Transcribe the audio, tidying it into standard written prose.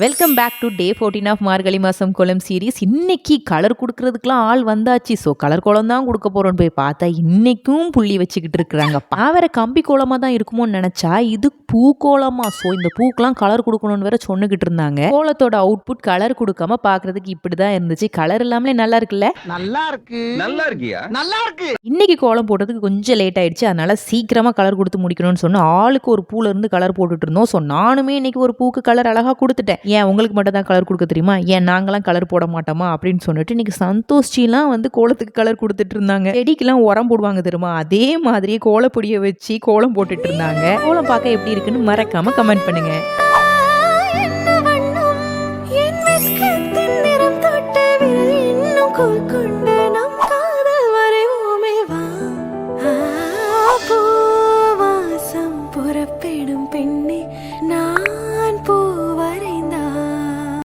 Welcome back to day 14 of Margazhi மாசம் kolam series. இன்னைக்கு colour கொடுக்கறதுக்குலாம் ஆள் வந்தாச்சு. ஸோ கலர் கோலம் தான் கொடுக்க போறோம்னு போய் பார்த்தா இன்னைக்கும் புள்ளி வச்சுக்கிட்டு இருக்கிறாங்க. வேற கம்பி கோலமா தான் இருக்குமோன்னு நினைச்சா இது பூ கோலமா. ஸோ இந்த பூக்கெல்லாம் கலர் கொடுக்கணும்னு வேற சொன்னுகிட்டு இருந்தாங்க. கோலத்தோட அவுட்புட் கலர் கொடுக்காம பாக்குறதுக்கு இப்படிதான் இருந்துச்சு. கலர் இல்லாமலே நல்லா இருக்குல்ல? நல்லா இருக்கு. நல்லா இருக்கியா? நல்லா இருக்கு. இன்னைக்கு கோலம் போட்டதுக்கு கொஞ்சம் லேட் ஆயிடுச்சு. அதனால சீக்கிரமா கலர் கொடுத்து முடிக்கணும்னு சொன்னா ஆளுக்கு ஒரு பூல இருந்து கலர் போட்டுட்டு இருந்தோம். ஸோ நானுமே இன்னைக்கு ஒரு பூக்கு கலர் அழகா கொடுத்துட்டேன். ஏன் உங்களுக்கு மட்டும் தான் கலர் கொடுக்க தெரியுமா? ஏன் நாங்களாம் கலர் போட மாட்டோமா அப்படின்னு சொல்லிட்டு இன்னைக்கு சந்தோஷ்ஜிலாம் வந்து கோலத்துக்கு கலர் கொடுத்துட்டு இருந்தாங்க. செடிக்கெல்லாம் உரம் போடுவாங்க தெரியுமா? அதே மாதிரியே கோலப்பொடியை வச்சு கோலம் போட்டுட்டு இருந்தாங்க. கோலம் பார்க்க எப்படி இருக்குன்னு மறக்காம கமெண்ட் பண்ணுங்க. என்ன வண்ணம் என் வெட்கத்தின் நிறம் தொட்ட விரல் இன்னும் கோல் கொண்டு